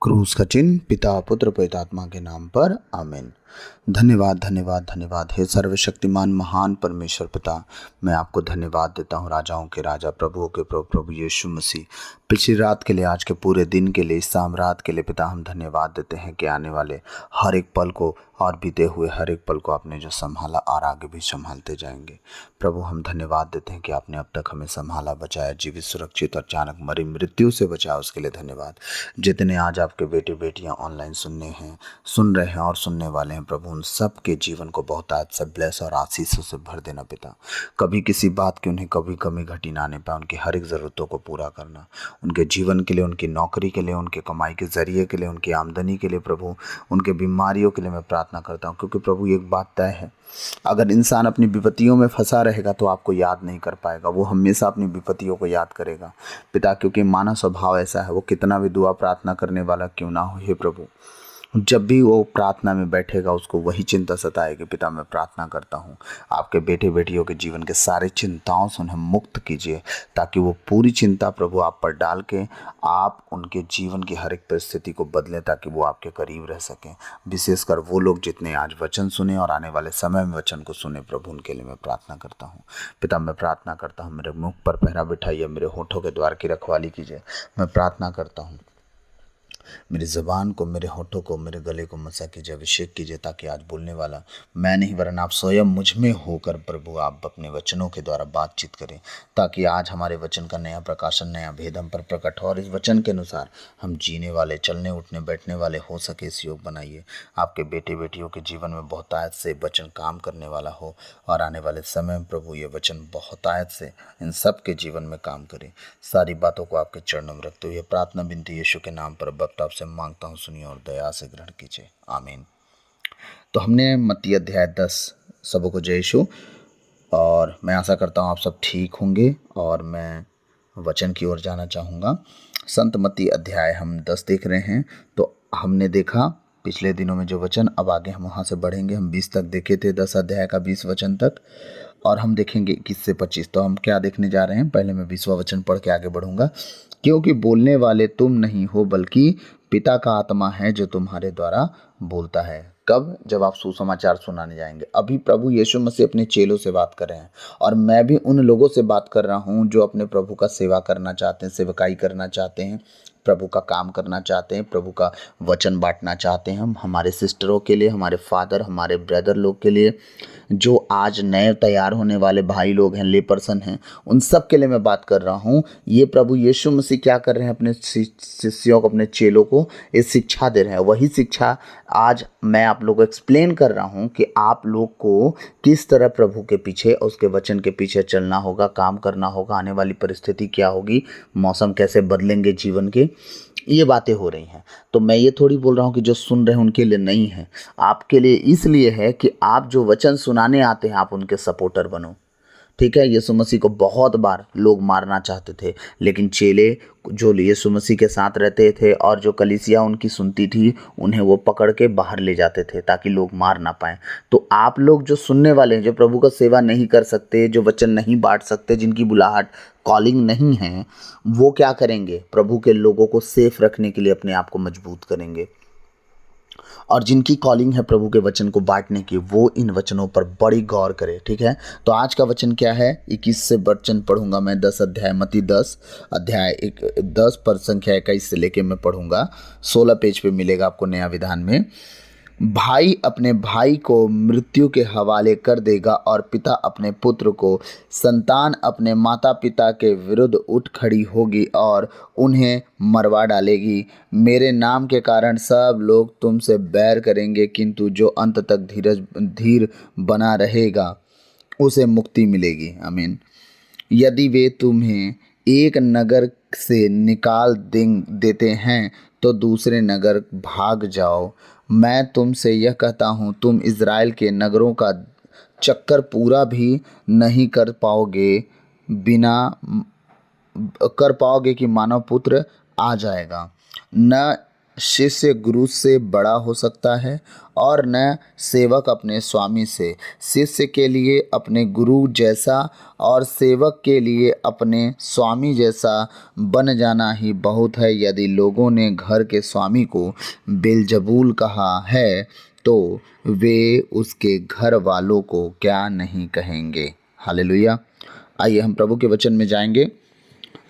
क्रूस का चिन्ह पिता पुत्र पवित्र आत्मा के नाम पर आमीन। धन्यवाद धन्यवाद धन्यवाद हे सर्वशक्तिमान महान परमेश्वर पिता, मैं आपको धन्यवाद देता हूँ, राजाओं के राजा प्रभुओं के प्रभु प्रभु यीशु मसीह। पिछली रात के लिए, आज के पूरे दिन के लिए, इस शाम रात के लिए पिता हम धन्यवाद देते हैं कि आने वाले हर एक पल को और बीते हुए हर एक पल को आपने जो संभाला और आगे भी संभालते जाएंगे। प्रभु हम धन्यवाद देते हैं कि आपने अब तक हमें संभाला, बचाया, जीवित, सुरक्षित और अचानक मरी मृत्यु से बचाया, उसके लिए धन्यवाद। जितने आज आपके बेटे बेटियां ऑनलाइन सुन रहे हैं और सुनने वाले हैं, प्रभु उन सब के जीवन को बहुत आज से ब्लेस और आशीषों से भर देना पिता। कभी किसी बात की उन्हें कभी कमी घटी ना आने पाए, उनकी हर एक ज़रूरतों को पूरा करना, उनके जीवन के लिए, उनकी नौकरी के लिए, उनके कमाई के ज़रिए के लिए, उनकी आमदनी के लिए, प्रभु उनके बीमारियों के लिए मैं प्रार्थना करता हूँ। क्योंकि प्रभु एक बात तय है, अगर इंसान अपनी विपत्तियों में फंसा रहेगा तो आपको याद नहीं कर पाएगा, वो हमेशा अपनी विपत्तियों को याद करेगा पिता। क्योंकि मानव स्वभाव ऐसा है, वो कितना भी दुआ प्रार्थना करने वाला क्यों ना हो, हे प्रभु जब भी वो प्रार्थना में बैठेगा उसको वही चिंता सताएगी। पिता मैं प्रार्थना करता हूँ, आपके बेटे बेटियों के जीवन के सारे चिंताओं से उन्हें मुक्त कीजिए, ताकि वो पूरी चिंता प्रभु आप पर डाल के आप उनके जीवन की हर एक परिस्थिति को बदलें, ताकि वो आपके करीब रह सकें। विशेषकर वो लोग जितने आज वचन सुने और आने वाले समय में वचन को सुने, प्रभु उनके लिए मैं प्रार्थना करता हूँ। पिता मैं प्रार्थना करता हूँ, मेरे मुख पर पहरा बिठाइए, मेरे होठों के द्वार की रखवाली कीजिए। मैं प्रार्थना करता हूँ, मेरी ज़बान को, मेरे होठों को, मेरे गले को मसा कीजिए, अभिषेक कीजिए, ताकि आज बोलने वाला मैं नहीं वरन आप स्वयं मुझ में होकर प्रभु आप अपने वचनों के द्वारा बातचीत करें, ताकि आज हमारे वचन का नया प्रकाशन, नया भेद हम पर प्रकट हो और इस वचन के अनुसार हम जीने वाले, चलने उठने बैठने वाले हो सके, इस योग बनाइए। आपके बेटे बेटियों के जीवन में बहुतायत से वचन काम करने वाला हो और आने वाले समय में प्रभु ये वचन बहुतायत से इन सब के जीवन में काम करे। सारी बातों को आपके चरणों में रखते हुए प्रार्थना विनती यीशु के नाम पर वक्त आपसे मांगता हूँ, सुनिए और दया से ग्रहण कीजिए, आमीन। तो हमने मत्ती अध्याय 10, सबको जय यीशु, और मैं आशा करता हूँ आप सब ठीक होंगे और मैं वचन की ओर जाना चाहूँगा। संत मत्ती अध्याय हम 10 देख रहे हैं। तो हमने देखा पिछले दिनों में जो वचन, अब आगे हम वहाँ से बढ़ेंगे। हम 20 तक देखे थे, 10 अध्याय का 20 वचन तक, और हम देखेंगे 21 से 25। तो हम क्या देखने जा रहे हैं, पहले मैं 20वां वचन पढ़ के आगे बढ़ूंगा। क्योंकि बोलने वाले तुम नहीं हो, बल्कि पिता का आत्मा है जो तुम्हारे द्वारा बोलता है। कब? जब आप सुसमाचार सुनाने जाएंगे। अभी प्रभु यीशु मसीह अपने चेलों से बात कर रहे हैं, और मैं भी उन लोगों से बात कर रहा हूँ जो अपने प्रभु का सेवा करना चाहते हैं, सेवकाई करना चाहते हैं, प्रभु का काम करना चाहते हैं, प्रभु का वचन बांटना चाहते हैं। हम हमारे सिस्टरों के लिए, हमारे फादर, हमारे ब्रदर लोग के लिए, जो आज नए तैयार होने वाले भाई लोग हैं, ले पर्सन हैं, उन सब के लिए मैं बात कर रहा हूँ। ये प्रभु यीशु मसीह क्या कर रहे हैं, अपने शिष्यों को, अपने चेलों को ये शिक्षा दे रहे हैं। वही शिक्षा आज मैं आप लोगों को एक्सप्लेन कर रहा हूँ कि आप लोग को किस तरह प्रभु के पीछे, उसके वचन के पीछे चलना होगा, काम करना होगा, आने वाली परिस्थिति क्या होगी, मौसम कैसे बदलेंगे जीवन के, ये बातें हो रही हैं। तो मैं ये थोड़ी बोल रहा हूँ कि जो सुन रहे हैं उनके लिए नहीं है, आपके लिए इसलिए है कि आप जो वचन सुनाने आते हैं आप उनके सपोर्टर बनो। ठीक है, यीशु मसीह को बहुत बार लोग मारना चाहते थे, लेकिन चेले जो यीशु मसीह के साथ रहते थे और जो कलीसिया उनकी सुनती थी, उन्हें वो पकड़ के बाहर ले जाते थे ताकि लोग मार ना पाएं। तो आप लोग जो सुनने वाले हैं, जो प्रभु का सेवा नहीं कर सकते, जो वचन नहीं बांट सकते, जिनकी बुलाहट, कॉलिंग नहीं है, वो क्या करेंगे? प्रभु के लोगों को सेफ रखने के लिए अपने आप को मजबूत करेंगे। और जिनकी कॉलिंग है प्रभु के वचन को बांटने की, वो इन वचनों पर बड़ी गौर करे। ठीक है, तो आज का वचन क्या है? 21 से वचन पढ़ूंगा मैं। 10 अध्याय, मत्ती 10 अध्याय 10 पर संख्या 21 से लेके मैं पढ़ूंगा। 16 पेज पे मिलेगा आपको नया विधान में। भाई अपने भाई को मृत्यु के हवाले कर देगा और पिता अपने पुत्र को, संतान अपने माता पिता के विरुद्ध उठ खड़ी होगी और उन्हें मरवा डालेगी। मेरे नाम के कारण सब लोग तुमसे बैर करेंगे, किंतु जो अंत तक धीर बना रहेगा उसे मुक्ति मिलेगी। आमीन। यदि वे तुम्हें एक नगर से निकाल देते हैं तो दूसरे नगर भाग जाओ। मैं तुमसे यह कहता हूँ, तुम इज़राइल के नगरों का चक्कर पूरा भी नहीं कर पाओगे कि मानव पुत्र आ जाएगा। न शिष्य गुरु से बड़ा हो सकता है और न सेवक अपने स्वामी से। शिष्य के लिए अपने गुरु जैसा और सेवक के लिए अपने स्वामी जैसा बन जाना ही बहुत है। यदि लोगों ने घर के स्वामी को बेलजबूल कहा है तो वे उसके घर वालों को क्या नहीं कहेंगे। हालेलुया। आइए हम प्रभु के वचन में जाएंगे।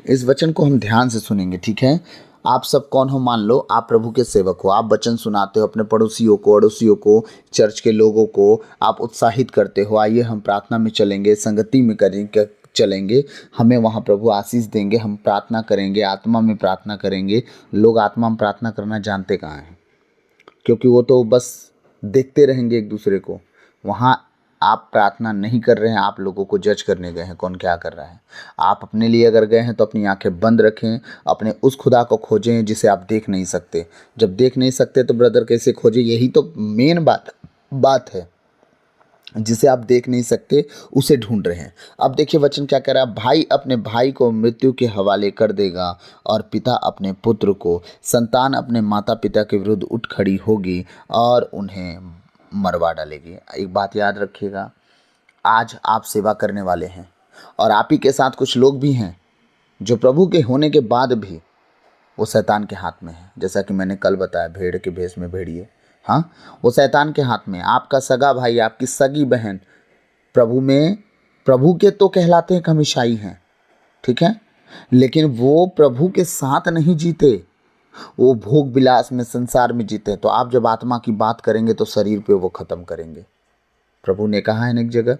इस वचन को हम ध्यान से सुनेंगे, ठीक है। आप सब कौन हो? मान लो आप प्रभु के सेवक हो, आप वचन सुनाते हो अपने पड़ोसियों को, अड़ोसियों को, चर्च के लोगों को आप उत्साहित करते हो। आइए हम प्रार्थना में चलेंगे, संगति में करेंगे, चलेंगे, हमें वहाँ प्रभु आशीष देंगे। हम प्रार्थना करेंगे, आत्मा में प्रार्थना करेंगे। लोग आत्मा में प्रार्थना करना जानते कहाँ हैं? क्योंकि वो तो बस देखते रहेंगे एक दूसरे को। वहाँ आप प्रार्थना नहीं कर रहे हैं, आप लोगों को जज करने गए हैं कौन क्या कर रहा है। आप अपने लिए अगर गए हैं तो अपनी आंखें बंद रखें, अपने उस खुदा को खोजें जिसे आप देख नहीं सकते। जब देख नहीं सकते तो ब्रदर कैसे खोजें? यही तो मेन बात है। जिसे आप देख नहीं सकते उसे ढूंढ रहे हैं। अब देखिए वचन क्या कह रहा है, भाई अपने भाई को मृत्यु के हवाले कर देगा और पिता अपने पुत्र को। संतान अपने माता पिता के विरुद्ध उठ खड़ी होगी और उन्हें मरवा डालेगी। एक बात याद रखिएगा, आज आप सेवा करने वाले हैं और आप ही के साथ कुछ लोग भी हैं जो प्रभु के होने के बाद भी वो शैतान के हाथ में है। जैसा कि मैंने कल बताया, भेड़ के भेष में भेड़िए, हाँ, वो शैतान के हाथ में। आपका सगा भाई, आपकी सगी बहन प्रभु में, प्रभु के तो कहलाते हैं कि हम ईसाई हैं, ठीक है, लेकिन वो प्रभु के साथ नहीं जीते, वो भोग विलास में, संसार में जीते हैं। तो आप जब आत्मा की बात करेंगे तो शरीर पे वो ख़त्म करेंगे। प्रभु ने कहा है ना एक जगह,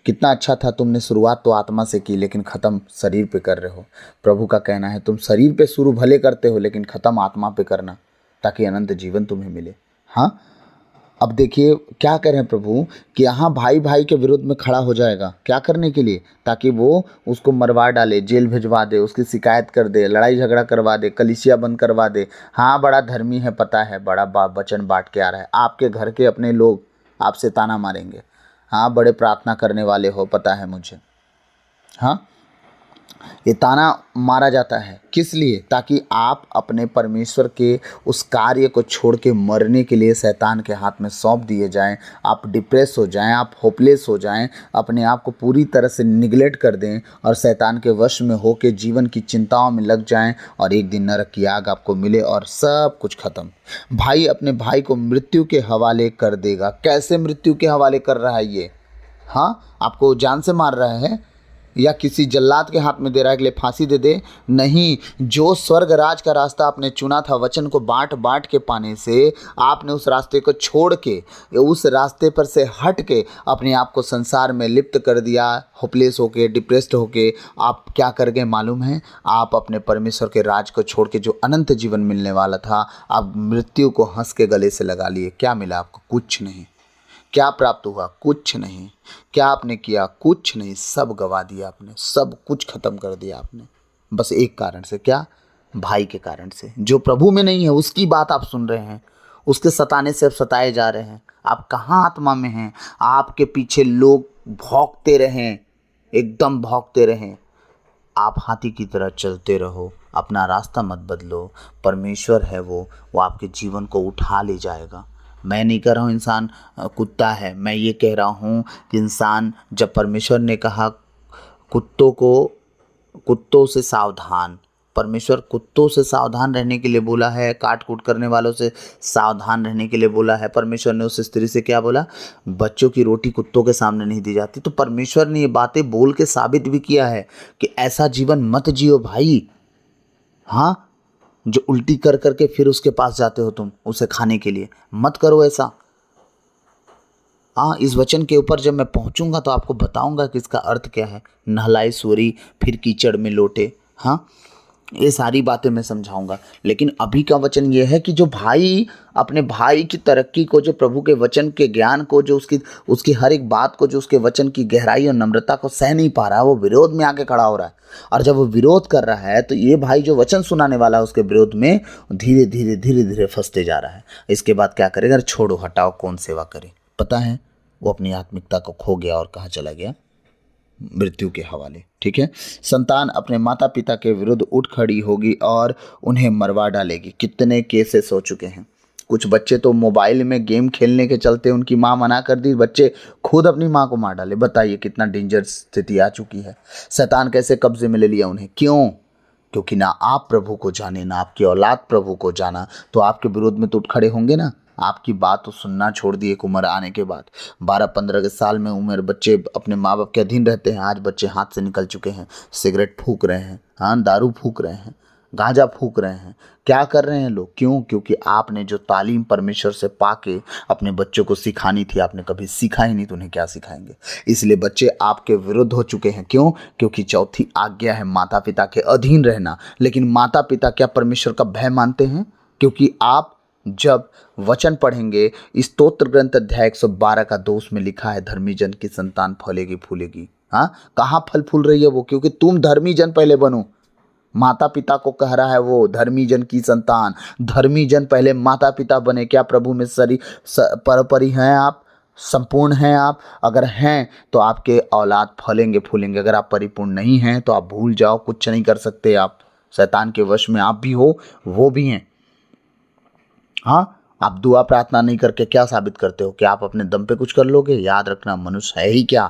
कितना अच्छा था, तुमने शुरुआत तो आत्मा से की लेकिन ख़त्म शरीर पे कर रहे हो। प्रभु का कहना है तुम शरीर पे शुरू भले करते हो लेकिन ख़त्म आत्मा पे करना, ताकि अनंत जीवन तुम्हें मिले। हाँ, अब देखिए क्या करें प्रभु कि यहाँ भाई भाई के विरुद्ध में खड़ा हो जाएगा। क्या करने के लिए? ताकि वो उसको मरवा डाले, जेल भिजवा दे, उसकी शिकायत कर दे, लड़ाई झगड़ा करवा दे, कलीसिया बंद करवा दे। हाँ, बड़ा धर्मी है, पता है, बड़ा वचन बांट के आ रहा है। आपके घर के अपने लोग आपसे ताना मारेंगे। हाँ, बड़े प्रार्थना करने वाले हो, पता है मुझे। हाँ, ये ताना मारा जाता है किस लिए? ताकि आप अपने परमेश्वर के उस कार्य को छोड़ के मरने के लिए शैतान के हाथ में सौंप दिए जाएं। आप डिप्रेस हो जाएं, आप होपलेस हो जाएं, अपने आप को पूरी तरह से निगलेक्ट कर दें और शैतान के वश में होकर जीवन की चिंताओं में लग जाएं और एक दिन नरक की आग आपको मिले और सब कुछ खत्म। भाई अपने भाई को मृत्यु के हवाले कर देगा। कैसे मृत्यु के हवाले कर रहा है ये? हाँ, आपको जान से मार रहा है या किसी जल्लाद के हाथ में दे रहा है कि ले फांसी दे दे? नहीं, जो स्वर्ग राज का रास्ता आपने चुना था वचन को बांट बांट के पाने से, आपने उस रास्ते को छोड़ के, उस रास्ते पर से हट के अपने आप को संसार में लिप्त कर दिया। होपलेस होके, डिप्रेस्ड होके आप क्या कर गए मालूम है? आप अपने परमेश्वर के राज को छोड़ के जो अनंत जीवन मिलने वाला था, आप मृत्यु को हंस के गले से लगा लिए। क्या मिला आपको? कुछ नहीं। क्या प्राप्त हुआ? कुछ नहीं। क्या आपने किया? कुछ नहीं। सब गवा दिया आपने, सब कुछ खत्म कर दिया आपने, बस एक कारण से। क्या? भाई के कारण से, जो प्रभु में नहीं है। उसकी बात आप सुन रहे हैं, उसके सताने से आप सताए जा रहे हैं। आप कहाँ आत्मा में हैं? आपके पीछे लोग भौंकते रहें, एकदम भौंकते रहें। आप हाथी की तरह चलते रहो, अपना रास्ता मत बदलो। परमेश्वर है वो आपके जीवन को उठा ले जाएगा। मैं नहीं कह रहा हूँ इंसान कुत्ता है, मैं ये कह रहा हूँ कि इंसान, जब परमेश्वर ने कहा कुत्तों से सावधान, परमेश्वर कुत्तों से सावधान रहने के लिए बोला है, काट कूट करने वालों से सावधान रहने के लिए बोला है। परमेश्वर ने उस स्त्री से क्या बोला? बच्चों की रोटी कुत्तों के सामने नहीं दी जाती। तो परमेश्वर ने ये बातें बोल के साबित भी किया है कि ऐसा जीवन मत जियो भाई। हाँ, जो उल्टी कर करके फिर उसके पास जाते हो तुम उसे खाने के लिए, मत करो ऐसा। हाँ, इस वचन के ऊपर जब मैं पहुंचूंगा तो आपको बताऊंगा कि इसका अर्थ क्या है। नहलाई सूरी फिर कीचड़ में लोटे, हाँ, ये सारी बातें मैं समझाऊंगा। लेकिन अभी का वचन ये है कि जो भाई अपने भाई की तरक्की को, जो प्रभु के वचन के ज्ञान को, जो उसकी हर एक बात को, जो उसके वचन की गहराई और नम्रता को सह नहीं पा रहा है, वो विरोध में आके खड़ा हो रहा है। और जब वो विरोध कर रहा है तो ये भाई जो वचन सुनाने वाला है उसके विरोध में धीरे धीरे धीरे धीरे फंसते जा रहा है। इसके बाद क्या करेगा? अरे छोड़ो, हटाओ, कौन सेवा करे। पता है वो अपनी आत्मिकता को खो गया और कहाँ चला गया? मृत्यु के हवाले। ठीक है, संतान अपने माता पिता के विरुद्ध उठ खड़ी होगी और उन्हें मरवा डालेगी। कितने केसेस हो चुके हैं। कुछ बच्चे तो मोबाइल में गेम खेलने के चलते उनकी माँ मना कर दी, बच्चे खुद अपनी माँ को मार डाले। बताइए कितना डेंजर स्थिति आ चुकी है। शैतान कैसे कब्जे में ले लिया उन्हें, क्यों? क्योंकि ना आप प्रभु को जाने, ना आपकी औलाद प्रभु को जाना, तो आपके विरोध में तो उठ खड़े होंगे ना। आपकी बात तो सुनना छोड़ दिए एक उम्र आने के बाद। 12-15 के साल में उम्र बच्चे अपने माँ बाप के अधीन रहते हैं। आज बच्चे हाथ से निकल चुके हैं, सिगरेट फूंक रहे हैं, हाँ, दारू फूंक रहे हैं, गांजा फूंक रहे हैं। क्या कर रहे हैं लोग? क्यों? क्योंकि आपने जो तालीम परमेश्वर से पाके अपने बच्चों को सिखानी थी, आपने कभी सीखा ही नहीं, तो उन्हें क्या सिखाएंगे। इसलिए बच्चे आपके विरुद्ध हो चुके हैं। क्यों? क्योंकि चौथी आज्ञा है माता पिता के अधीन रहना। लेकिन माता पिता क्या परमेश्वर का भय मानते हैं? क्योंकि आप जब वचन पढ़ेंगे, स्तोत्र ग्रंथ अध्याय 112 का 2 में लिखा है, धर्मी जन की संतान फलेगी फूलेगी। हाँ, कहाँ फल फूल रही है वो? क्योंकि तुम धर्मी जन पहले बनो। माता पिता को कह रहा है वो, धर्मी जन की संतान। धर्मी जन पहले माता पिता बने। क्या प्रभु में परी हैं आप? संपूर्ण हैं आप? अगर हैं तो आपके औलाद फलेंगे फूलेंगे। अगर आप परिपूर्ण नहीं हैं तो आप भूल जाओ, कुछ नहीं कर सकते आप। शैतान के वश में आप भी हो, वो भी हैं। हाँ, आप दुआ प्रार्थना नहीं करके क्या साबित करते हो? कि आप अपने दम पे कुछ कर लोगे? याद रखना, मनुष्य है ही क्या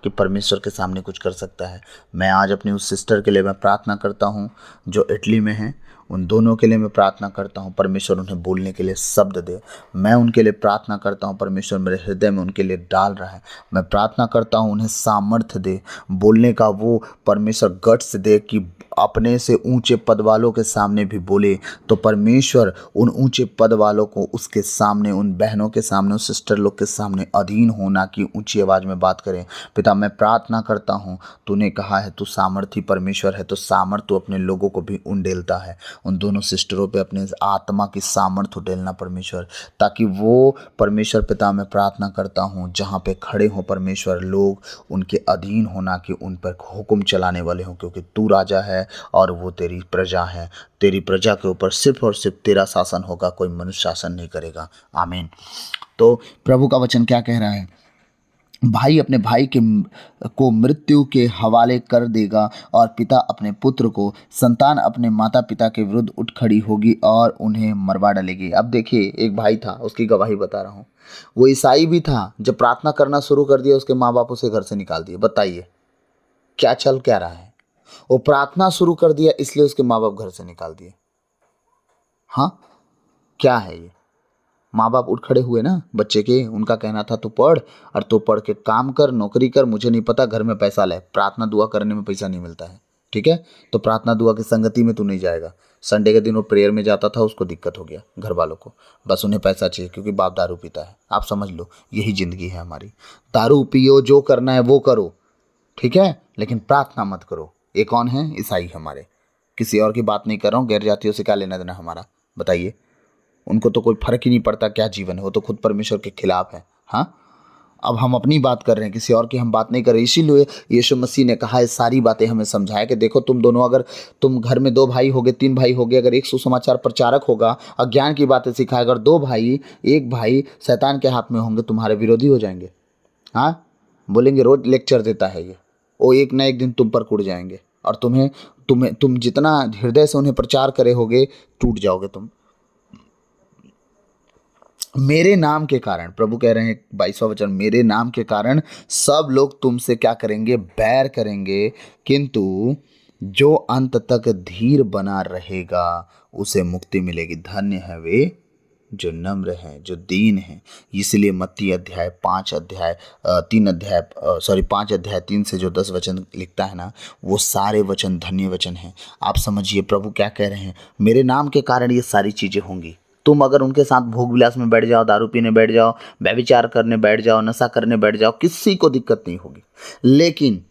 कि परमेश्वर के सामने कुछ कर सकता है। मैं आज अपनी उस सिस्टर के लिए मैं प्रार्थना करता हूँ जो इटली में है। उन दोनों के लिए मैं प्रार्थना करता हूँ, परमेश्वर उन्हें बोलने के लिए शब्द दे। मैं उनके लिए प्रार्थना करता हूँ, परमेश्वर मेरे हृदय में उनके लिए डाल रहा है। मैं प्रार्थना करता हूँ उन्हें सामर्थ्य दे, बोलने का वो परमेश्वर गट्स दे कि अपने से ऊंचे पद वालों के सामने भी बोले, तो परमेश्वर उन ऊंचे पद वालों को उसके सामने, उन बहनों के सामने, उन सिस्टर लोग के सामने अधीन होना कि ऊंची आवाज़ में बात करें। पिता, मैं प्रार्थना करता हूँ, तूने कहा है तू सामर्थी परमेश्वर है, तो सामर्थ तू अपने लोगों को भी उंडेलता है। उन दोनों सिस्टरों पे अपने आत्मा की सामर्थ उडेलना परमेश्वर, ताकि वो परमेश्वर पिता, मैं प्रार्थना करता हूँ जहाँ पे खड़े हों परमेश्वर लोग, उनके अधीन होना कि उन पर हुक्म चलाने वाले हों। क्योंकि तू राजा है और वो तेरी प्रजा है। तेरी प्रजा के ऊपर सिर्फ और सिर्फ तेरा शासन होगा, कोई मनुष्य शासन नहीं करेगा। आमीन। तो प्रभु का वचन क्या कह रहा है? भाई अपने भाई को मृत्यु के हवाले कर देगा और पिता अपने पुत्र को। संतान अपने माता पिता के विरुद्ध उठ खड़ी होगी और उन्हें मरवा डालेगी। अब देखिए, एक भाई था, उसकी गवाही बता रहा हूँ। वो ईसाई भी था। जब प्रार्थना करना शुरू कर दिया, उसके माँ बाप उसे घर से निकाल दिए। बताइए क्या चल क्या रहा है। वो प्रार्थना शुरू कर दिया, इसलिए उसके माँ बाप घर से निकाल दिए। हाँ, क्या है ये? माँ बाप उठ खड़े हुए ना बच्चे के। उनका कहना था तू पढ़, और तू पढ़ के काम कर, नौकरी कर, मुझे नहीं पता, घर में पैसा ले। प्रार्थना दुआ करने में पैसा नहीं मिलता है, ठीक है? तो प्रार्थना दुआ की संगति में तू नहीं जाएगा। संडे के दिन वो प्रेयर में जाता था, उसको दिक्कत हो गया घर वालों को। बस उन्हें पैसा चाहिए क्योंकि बाप दारू पीता है। आप समझ लो, यही जिंदगी है हमारी। दारू पियो, जो करना है वो करो, ठीक है, लेकिन प्रार्थना मत करो। ये कौन है? ईसाई हमारे। किसी और की बात नहीं कर रहा हूँ। गैर जातियों से क्या लेना देना हमारा? बताइए। उनको तो कोई फर्क ही नहीं पड़ता क्या जीवन है, वो तो खुद परमेश्वर के खिलाफ है। हाँ, अब हम अपनी बात कर रहे हैं, किसी और की हम बात नहीं कर रहे। इसीलिए यीशु मसीह ने कहा, ये सारी बातें हमें समझाया कि देखो तुम दोनों, अगर तुम घर में 2 भाई होगे, 3 भाई होगे, अगर एक सुसमाचार प्रचारक होगा, अज्ञान की बातें सिखाएगा, अगर 2 भाई, एक भाई शैतान के हाथ में होंगे, तुम्हारे विरोधी हो जाएंगे। हाँ, बोलेंगे रोज लेक्चर देता है ये, वो एक ना एक दिन तुम पर कुड़ जाएंगे, और तुम जितना हृदय से उन्हें प्रचार करे होगे, टूट जाओगे तुम। मेरे नाम के कारण, प्रभु कह रहे हैं 22वां वचन, मेरे नाम के कारण सब लोग तुमसे क्या करेंगे? बैर करेंगे, किंतु जो अंत तक धीर बना रहेगा उसे मुक्ति मिलेगी। धन्य है वे जो नम्र हैं, जो दीन हैं। इसलिए मत्ती अध्याय 5 अध्याय 3 से जो 10 वचन लिखता है ना, वो सारे वचन धन्य वचन हैं। आप समझिए प्रभु क्या कह रहे हैं। मेरे नाम के कारण ये सारी चीज़ें होंगी। तुम अगर उनके साथ भोग विलास में बैठ जाओ, दारू पीने बैठ जाओ, व्यभिचार करने बैठ जाओ, नशा करने बैठ जाओ, किसी को दिक्कत नहीं होगी। लेकिन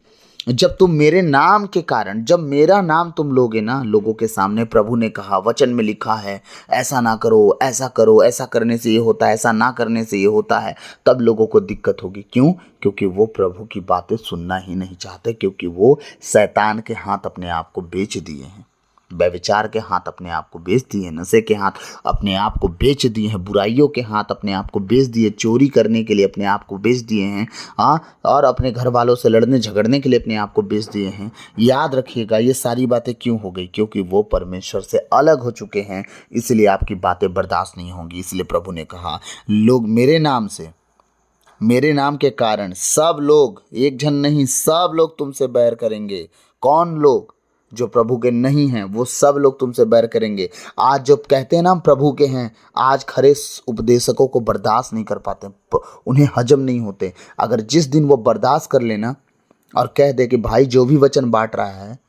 जब तुम मेरे नाम के कारण, जब मेरा नाम तुम लोगे ना लोगों के सामने, प्रभु ने कहा, वचन में लिखा है, ऐसा ना करो, ऐसा करो, ऐसा करने से ये होता है, ऐसा ना करने से ये होता है, तब लोगों को दिक्कत होगी। क्यों? क्योंकि वो प्रभु की बातें सुनना ही नहीं चाहते, क्योंकि वो शैतान के हाथ अपने आप को बेच दिए हैं। व्यभिचार के हाथ अपने आप को बेच दिए, नशे के हाथ अपने आप को बेच दिए हैं, बुराइयों के हाथ अपने आप को बेच दिए, चोरी करने के लिए अपने आप को बेच दिए हैं, और अपने घर वालों से लड़ने झगड़ने के लिए अपने आप को बेच दिए हैं। याद रखिएगा ये सारी बातें क्यों हो गई, क्योंकि वो परमेश्वर से अलग हो चुके हैं, इसलिए आपकी बातें बर्दाश्त नहीं होंगी। इसलिए प्रभु ने कहा, लोग मेरे नाम के कारण सब लोग, एक जन नहीं, सब लोग तुमसे बैर करेंगे। कौन लोग? जो प्रभु के नहीं हैं वो सब लोग तुमसे बैर करेंगे। आज जो कहते हैं ना हम प्रभु के हैं, आज खरे उपदेशकों को बर्दाश्त नहीं कर पाते, उन्हें हजम नहीं होते। अगर जिस दिन वो बर्दाश्त कर लेना और कह दे कि भाई जो भी वचन बांट रहा है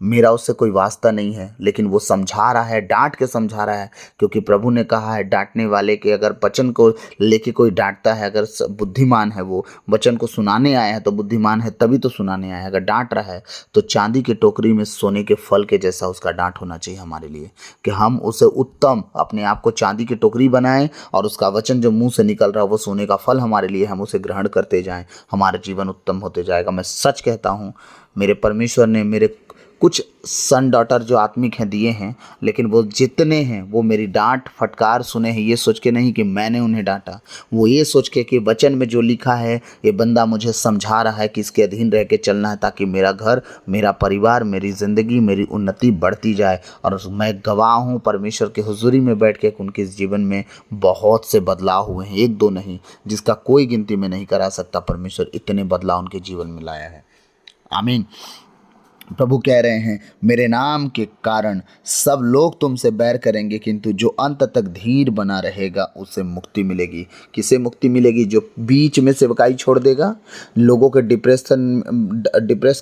मेरा उससे कोई वास्ता नहीं है, लेकिन वो समझा रहा है, डांट के समझा रहा है, क्योंकि प्रभु ने कहा है डांटने वाले के, अगर वचन को लेके कोई डांटता है, अगर बुद्धिमान है, वो वचन को सुनाने आया है तो बुद्धिमान है, तभी तो सुनाने आया है। अगर डांट रहा है तो चांदी की टोकरी में सोने के फल के जैसा उसका डांट होना चाहिए हमारे लिए, कि हम उसे उत्तम, अपने आप को चांदी की टोकरी बनाएं और उसका वचन जो मुंह से निकल रहा है वो सोने का फल हमारे लिए, हम उसे ग्रहण करते जाएं, हमारा जीवन उत्तम होते जाएगा। मैं सच कहता हूँ, मेरे परमेश्वर ने मेरे कुछ सन डॉटर जो आत्मिक हैं दिए हैं, लेकिन वो जितने हैं वो मेरी डांट फटकार सुने हैं, ये सोच के नहीं कि मैंने उन्हें डांटा, वो ये सोच के कि वचन में जो लिखा है ये बंदा मुझे समझा रहा है कि इसके अधीन रह के चलना है, ताकि मेरा घर, मेरा परिवार, मेरी ज़िंदगी, मेरी उन्नति बढ़ती जाए। और मैं गवाह हूँ परमेश्वर के हुजूरी में बैठ के उनके जीवन में बहुत से बदलाव हुए हैं, एक दो नहीं, जिसका कोई गिनती में नहीं करा सकता। परमेश्वर इतने बदलाव उनके जीवन में लाया है। आमीन। प्रभु कह रहे हैं, मेरे नाम के कारण सब लोग तुमसे बैर करेंगे, किंतु जो अंत तक धीर बना रहेगा उसे मुक्ति मिलेगी। किसे मुक्ति मिलेगी? जो बीच में सेवकाई छोड़ देगा, लोगों के डिप्रेस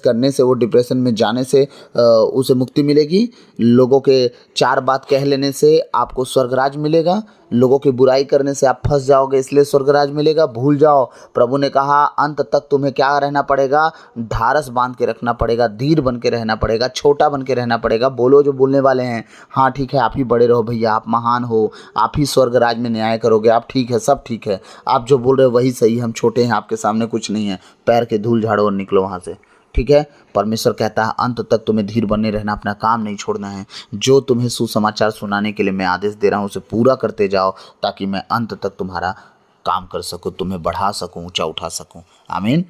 करने से, वो डिप्रेशन में जाने से उसे मुक्ति मिलेगी। लोगों के चार बात कह लेने से आपको स्वर्गराज मिलेगा। लोगों की बुराई करने से आप फंस जाओगे, इसलिए स्वर्गराज मिलेगा। भूल जाओ, प्रभु ने कहा अंत तक तुम्हें क्या रहना पड़ेगा? ढारस बांध के रखना पड़ेगा, धीर बन के रहना पड़ेगा, छोटा बन के रहना पड़ेगा। बोलो जो बोलने वाले हैं, हाँ ठीक है, आप ही बड़े रहो भैया, आप महान हो, आप ही स्वर्गराज में न्याय करोगे, आप ठीक है, सब ठीक है, आप जो बोल रहे हो वही सही, हम छोटे हैं, आपके सामने कुछ नहीं है, पैर के धूल झाड़ो और निकलो वहाँ से। ठीक है। परमेश्वर कहता है अंत तक तुम्हें धीर बने रहना, अपना काम नहीं छोड़ना है। जो तुम्हें सुसमाचार सुनाने के लिए मैं आदेश दे रहा हूँ उसे पूरा करते जाओ, ताकि मैं अंत तक तुम्हारा काम कर सकूँ, तुम्हें बढ़ा सकूँ, ऊंचा उठा सकूँ। आमीन।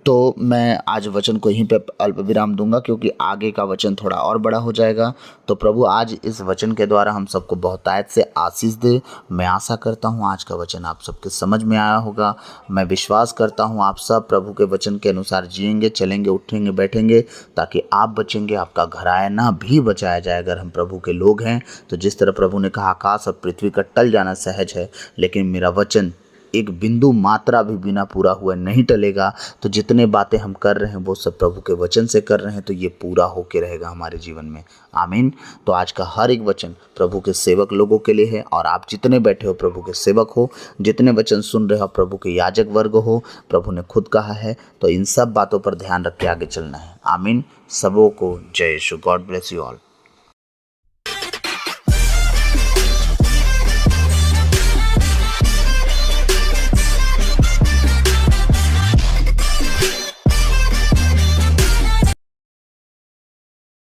तो मैं आज वचन को यहीं पे अल्प विराम दूंगा, क्योंकि आगे का वचन थोड़ा और बड़ा हो जाएगा। तो प्रभु आज इस वचन के द्वारा हम सबको बहुतायत से आशीष दे। मैं आशा करता हूँ आज का वचन आप सबके समझ में आया होगा। मैं विश्वास करता हूँ आप सब प्रभु के वचन के अनुसार जिएंगे, चलेंगे, उठेंगे, बैठेंगे, ताकि आप बचेंगे, आपका घराना भी बचाया जाए। अगर हम प्रभु के लोग हैं तो जिस तरह प्रभु ने कहा आकाश और पृथ्वी का टल जाना सहज है, लेकिन मेरा वचन एक बिंदु मात्रा भी बिना पूरा हुए नहीं टलेगा। तो जितने बातें हम कर रहे हैं वो सब प्रभु के वचन से कर रहे हैं, तो ये पूरा होके रहेगा हमारे जीवन में। आमीन। तो आज का हर एक वचन प्रभु के सेवक लोगों के लिए है, और आप जितने बैठे हो प्रभु के सेवक हो, जितने वचन सुन रहे हो प्रभु के याजक वर्ग हो। प्रभु ने खुद कहा है, तो इन सब बातों पर ध्यान रख के आगे चलना है। आमीन। सबों को जय Yeshu. God bless you all.